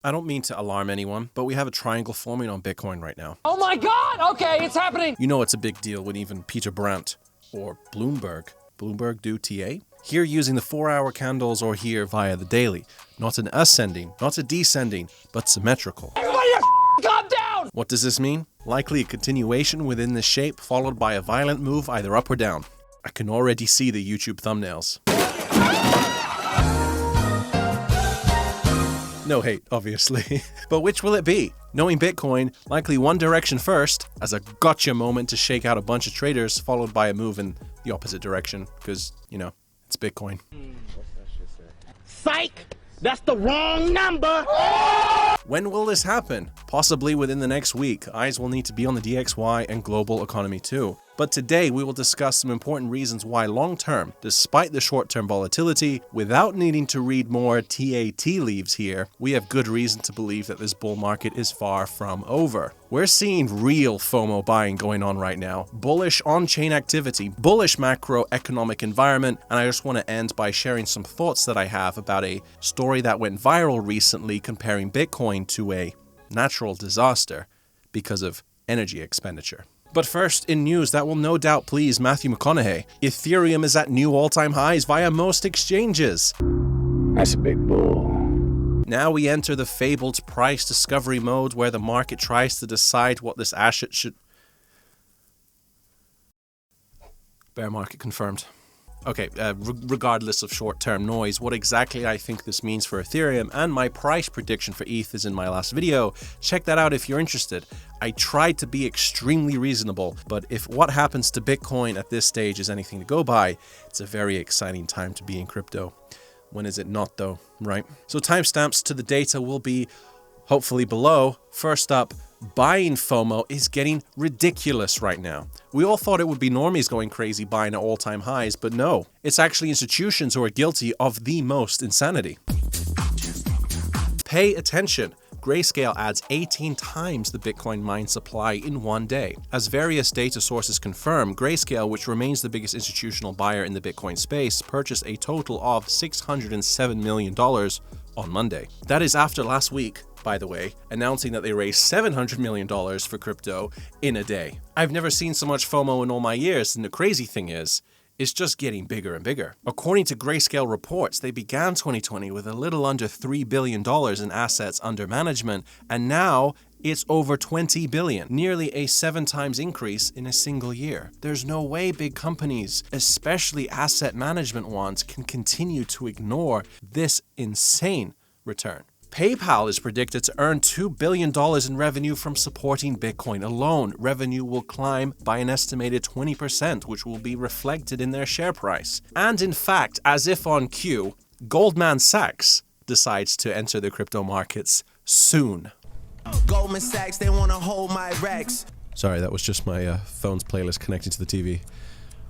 I don't mean to alarm anyone, but we have a triangle forming on Bitcoin right now. Oh my God! Okay, it's happening! You know it's a big deal when even Peter Brandt or Bloomberg do TA? Here using the 4-hour candles or here via the daily. Not an ascending, not a descending, but symmetrical. Everybody calm down! What does this mean? Likely a continuation within this shape followed by a violent move either up or down. I can already see the YouTube thumbnails. No hate, obviously. But which will it be? Knowing Bitcoin, likely one direction first, as a gotcha moment to shake out a bunch of traders, followed by a move in the opposite direction, because, you know, it's Bitcoin. Psych! That's the wrong number! When will this happen? Possibly within the next week. Eyes will need to be on the DXY and global economy too. But today we will discuss some important reasons why long-term, despite the short-term volatility, without needing to read more TAT leaves here, we have good reason to believe that this bull market is far from over. We're seeing real FOMO buying going on right now, bullish on-chain activity, bullish macroeconomic environment, and I just want to end by sharing some thoughts that I have about a story that went viral recently comparing Bitcoin to a natural disaster because of energy expenditure. But first, in news that will no doubt please Matthew McConaughey, Ethereum is at new all-time highs via most exchanges. That's a big bull. Now we enter the fabled price discovery mode where the market tries to decide what this asset should... Bear market confirmed. Okay, regardless of short-term noise, what exactly I think this means for Ethereum and my price prediction for ETH is in my last video. Check that out if you're interested. I tried to be extremely reasonable, but if what happens to Bitcoin at this stage is anything to go by, it's a very exciting time to be in crypto. When is it not though, right? So timestamps to the data will be hopefully below. First up, buying FOMO is getting ridiculous right now. We all thought it would be normies going crazy buying at all-time highs, but no. It's actually institutions who are guilty of the most insanity. Pay attention. Grayscale adds 18 times the Bitcoin mine supply in one day. As various data sources confirm, Grayscale, which remains the biggest institutional buyer in the Bitcoin space, purchased a total of $607 million on Monday. That is after last week, by the way, announcing that they raised $700 million for crypto in a day. I've never seen so much FOMO in all my years, and the crazy thing is, it's just getting bigger and bigger. According to Grayscale reports, they began 2020 with a little under $3 billion in assets under management, and now it's over $20 billion, nearly a 7 times increase in a single year. There's no way big companies, especially asset management ones, can continue to ignore this insane return. PayPal is predicted to earn $2 billion in revenue from supporting Bitcoin alone. Revenue will climb by an estimated 20%, which will be reflected in their share price. And in fact, as if on cue, Goldman Sachs decides to enter the crypto markets soon. Goldman Sachs, they want to hold my racks. Sorry, that was just my phone's playlist connecting to the TV.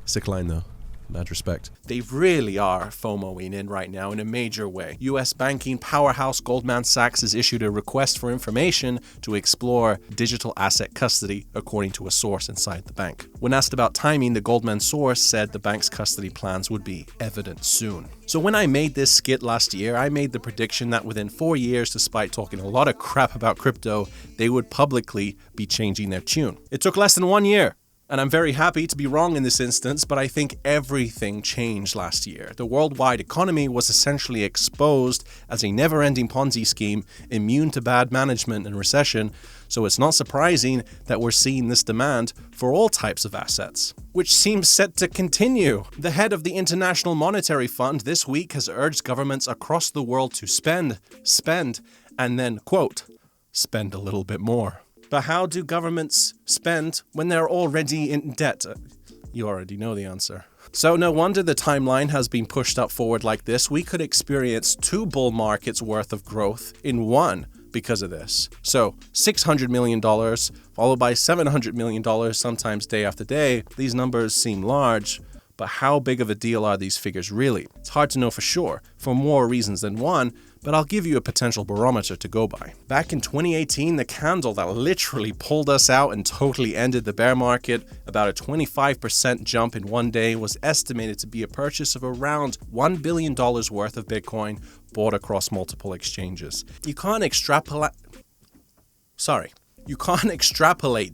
Sick line though. Mad respect. They really are FOMOing in right now in a major way. US banking powerhouse Goldman Sachs has issued a request for information to explore digital asset custody, according to a source inside the bank. When asked about timing, the Goldman source said the bank's custody plans would be evident soon. So when I made this skit last year, I made the prediction that within 4 years, despite talking a lot of crap about crypto, they would publicly be changing their tune. It took less than 1 year. And I'm very happy to be wrong in this instance, but I think everything changed last year. The worldwide economy was essentially exposed as a never-ending Ponzi scheme, immune to bad management and recession, so it's not surprising that we're seeing this demand for all types of assets, which seems set to continue. The head of the International Monetary Fund this week has urged governments across the world to spend, and then, quote, spend a little bit more. But how do governments spend when they're already in debt? You already know the answer. So no wonder the timeline has been pushed up forward like this. We could experience 2 bull markets worth of growth in one because of this. So $600 million followed by $700 million sometimes day after day. These numbers seem large, but how big of a deal are these figures really? It's hard to know for sure, for more reasons than one, but I'll give you a potential barometer to go by. Back in 2018, the candle that literally pulled us out and totally ended the bear market, about a 25% jump in one day, was estimated to be a purchase of around $1 billion worth of Bitcoin, bought across multiple exchanges. You can't extrapolate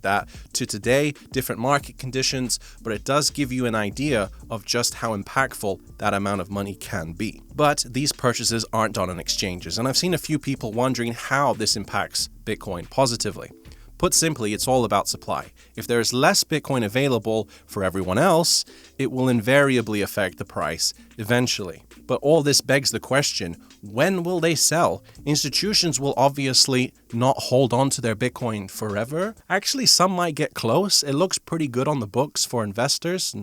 that to today, different market conditions, but it does give you an idea of just how impactful that amount of money can be. But these purchases aren't done on exchanges, and I've seen a few people wondering how this impacts Bitcoin positively. Put simply, it's all about supply. If there is less Bitcoin available for everyone else, it will invariably affect the price eventually. But all this begs the question, when will they sell? Institutions will obviously not hold on to their Bitcoin forever. Actually, some might get close. It looks pretty good on the books for investors.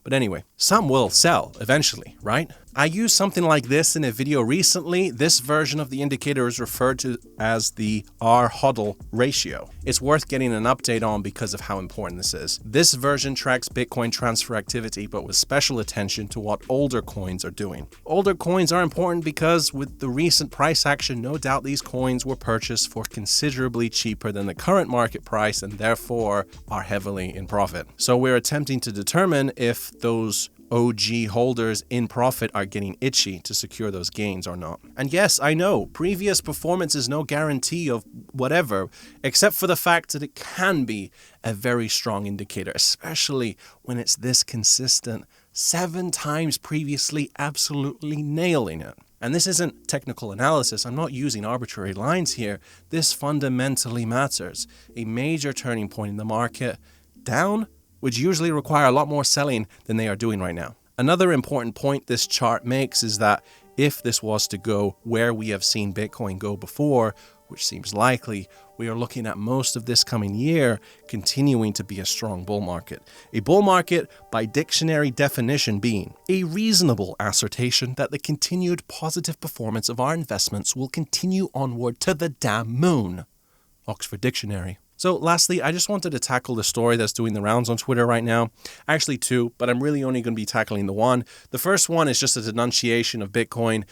But anyway, some will sell eventually, right? I used something like this in a video recently. This version of the indicator is referred to as the R-HODL ratio. It's worth getting an update on because of how important this is. This version tracks Bitcoin transfer activity, but with special attention to what older coins are doing. Older coins are important because with the recent price action, no doubt these coins were purchased for considerably cheaper than the current market price and therefore are heavily in profit. So we're attempting to determine if those OG holders in profit are getting itchy to secure those gains or not. And yes, I know, previous performance is no guarantee of whatever, except for the fact that it can be a very strong indicator, especially when it's this consistent, 7 times previously absolutely nailing it. And this isn't technical analysis. I'm not using arbitrary lines here. This fundamentally matters. A major turning point in the market down would usually require a lot more selling than they are doing right now. Another important point this chart makes is that if this was to go where we have seen Bitcoin go before, which seems likely, we are looking at most of this coming year continuing to be a strong bull market. A bull market, by dictionary definition, being a reasonable assertion that the continued positive performance of our investments will continue onward to the damn moon. Oxford Dictionary. So lastly, I just wanted to tackle the story that's doing the rounds on Twitter right now. Actually 2, but I'm really only going to be tackling the one. The first one is just a denunciation of Bitcoin,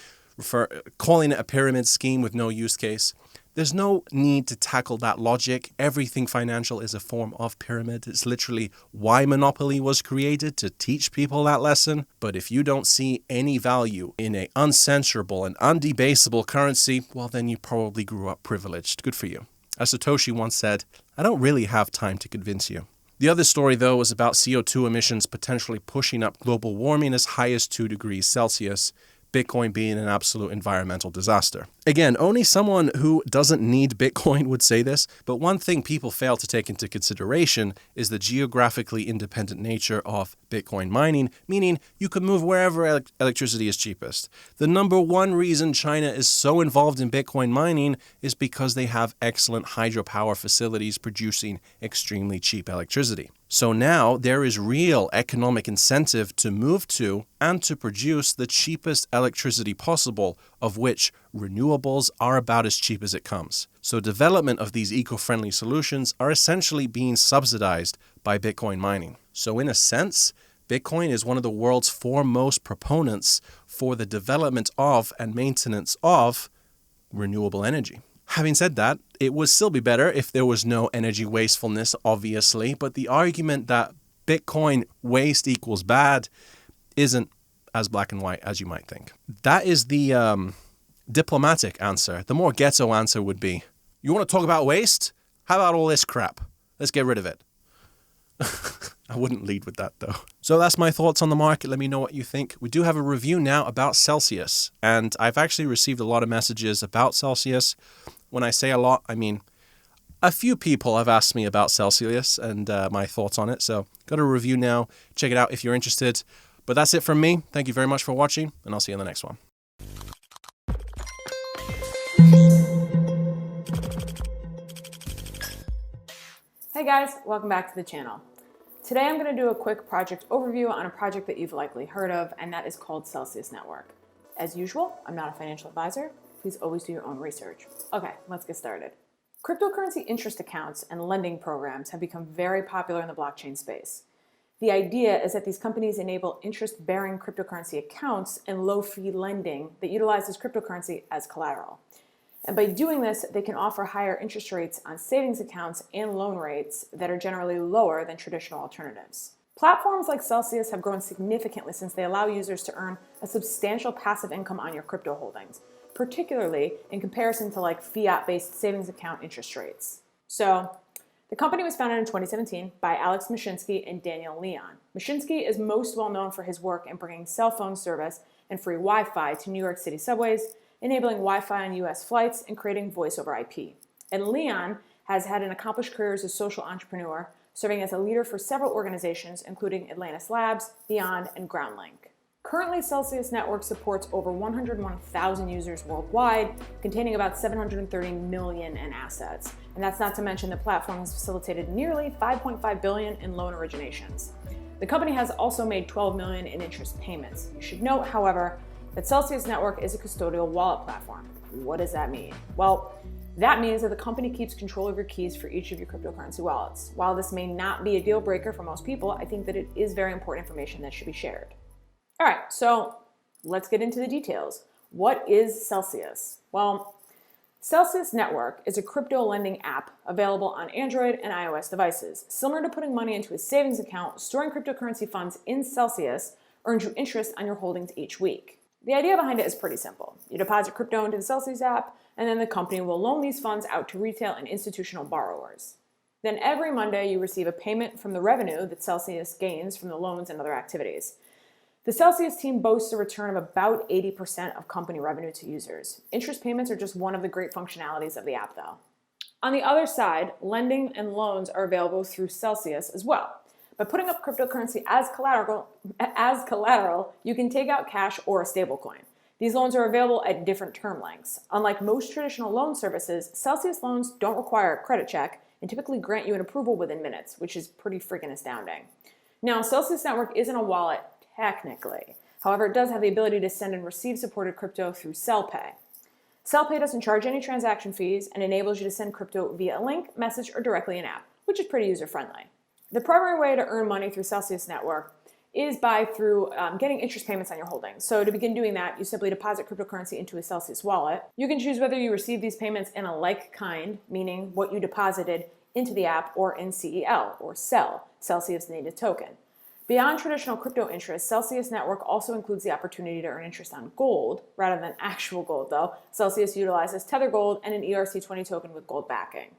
calling it a pyramid scheme with no use case. There's no need to tackle that logic. Everything financial is a form of pyramid. It's literally why monopoly was created, to teach people that lesson. But if you don't see any value in an uncensorable and undebasable currency, well, then you probably grew up privileged. Good for you. As Satoshi once said, I don't really have time to convince you. The other story, though, was about CO2 emissions potentially pushing up global warming as high as 2 degrees Celsius, Bitcoin being an absolute environmental disaster. Again, only someone who doesn't need Bitcoin would say this, but one thing people fail to take into consideration is the geographically independent nature of Bitcoin mining, meaning you could move wherever electricity is cheapest. The number one reason China is so involved in Bitcoin mining is because they have excellent hydropower facilities producing extremely cheap electricity. So now there is real economic incentive to move to and to produce the cheapest electricity possible, of which renewables are about as cheap as it comes. So development of these eco-friendly solutions are essentially being subsidized by Bitcoin mining. So in a sense, Bitcoin is one of the world's foremost proponents for the development of and maintenance of renewable energy. Having said that, it would still be better if there was no energy wastefulness, obviously, but the argument that Bitcoin waste equals bad isn't as black and white as you might think. That is the diplomatic answer. The more ghetto answer would be, you want to talk about waste? How about all this crap? Let's get rid of it. I wouldn't lead with that, though. So that's my thoughts on the market. Let me know what you think. We do have a review now about Celcius, and I've actually received a lot of messages about Celcius. When I say a lot, I mean a few people have asked me about Celcius and my thoughts on it. So got a review now. Check it out if you're interested. But that's it from me. Thank you very much for watching, and I'll see you in the next one. Hey guys, welcome back to the channel. Today I'm going to do a quick project overview on a project that you've likely heard of, and that is called Celcius Network. As usual, I'm not a financial advisor. Please always do your own research. Okay, let's get started. Cryptocurrency interest accounts and lending programs have become very popular in the blockchain space. The idea is that these companies enable interest-bearing cryptocurrency accounts and low-fee lending that utilizes cryptocurrency as collateral. And by doing this, they can offer higher interest rates on savings accounts and loan rates that are generally lower than traditional alternatives. Platforms like Celcius have grown significantly since they allow users to earn a substantial passive income on your crypto holdings, particularly in comparison to like fiat-based savings account interest rates. So the company was founded in 2017 by Alex Mashinsky and Daniel Leon. Mashinsky is most well known for his work in bringing cell phone service and free Wi-Fi to New York City subways, enabling Wi-Fi on US flights, and creating voice over IP. And Leon has had an accomplished career as a social entrepreneur, serving as a leader for several organizations, including Atlantis Labs, Beyond, and GroundLink. Currently, Celcius Network supports over 101,000 users worldwide, containing about 730 million in assets. And that's not to mention the platform has facilitated nearly 5.5 billion in loan originations. The company has also made 12 million in interest payments. You should note, however, that Celcius Network is a custodial wallet platform. What does that mean? Well, that means that the company keeps control of your keys for each of your cryptocurrency wallets. While this may not be a deal breaker for most people, I think that it is very important information that should be shared. All right, so let's get into the details. What is Celcius? Well, Celcius Network is a crypto lending app available on Android and iOS devices. Similar to putting money into a savings account, storing cryptocurrency funds in Celcius earns you interest on your holdings each week. The idea behind it is pretty simple. You deposit crypto into the Celcius app, and then the company will loan these funds out to retail and institutional borrowers. Then every Monday, you receive a payment from the revenue that Celcius gains from the loans and other activities. The Celcius team boasts a return of about 80% of company revenue to users. Interest payments are just one of the great functionalities of the app, though. On the other side, lending and loans are available through Celcius as well. By putting up cryptocurrency as collateral, you can take out cash or a stablecoin. These loans are available at different term lengths. Unlike most traditional loan services, Celcius loans don't require a credit check and typically grant you an approval within minutes, which is pretty freaking astounding. Now, Celcius Network isn't a wallet technically. However, it does have the ability to send and receive supported crypto through CellPay. CellPay doesn't charge any transaction fees and enables you to send crypto via a link, message, or directly in app, which is pretty user-friendly. The primary way to earn money through Celcius Network is through getting interest payments on your holdings. So to begin doing that, you simply deposit cryptocurrency into a Celcius wallet. You can choose whether you receive these payments in a like kind, meaning what you deposited into the app, or in CEL, or CEL, Celcius native token. Beyond traditional crypto interest, Celcius Network also includes the opportunity to earn interest on gold, rather than actual gold though. Celcius utilizes Tether Gold and an ERC20 token with gold backing.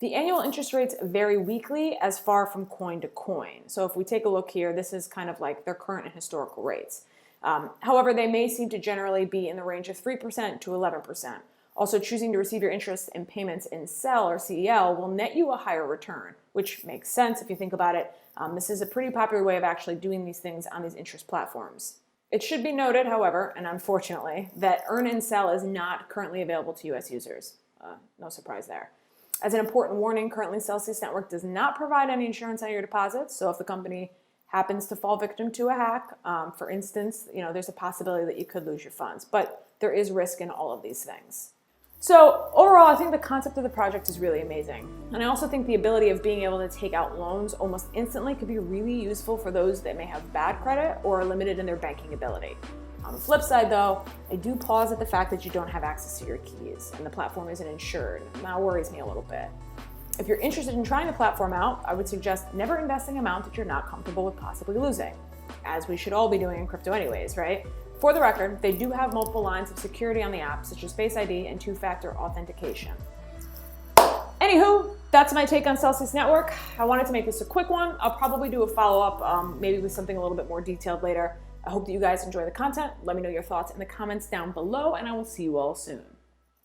The annual interest rates vary weekly as far from coin to coin. So if we take a look here, this is kind of like their current and historical rates. However, they may seem to generally be in the range of 3% to 11%. Also, choosing to receive your interest and payments in CEL or CEL will net you a higher return, which makes sense if you think about it. This is a pretty popular way of actually doing these things on these interest platforms. It should be noted, however, and unfortunately, that Earn and Sell is not currently available to US users. No surprise there. As an important warning, currently Celcius Network does not provide any insurance on your deposits, so if the company happens to fall victim to a hack, for instance, there's a possibility that you could lose your funds, but there is risk in all of these things. So overall, I think the concept of the project is really amazing. And I also think the ability of being able to take out loans almost instantly could be really useful for those that may have bad credit or are limited in their banking ability. On the flip side though, I do pause at the fact that you don't have access to your keys and the platform isn't insured. That worries me a little bit. If you're interested in trying the platform out, I would suggest never investing an amount that you're not comfortable with possibly losing, as we should all be doing in crypto anyways, right? For the record, they do have multiple lines of security on the app, such as Face ID and two-factor authentication. Anywho, that's my take on Celcius Network. I wanted to make this a quick one. I'll probably do a follow-up, maybe with something a little bit more detailed later. I hope that you guys enjoy the content. Let me know your thoughts in the comments down below, and I will see you all soon.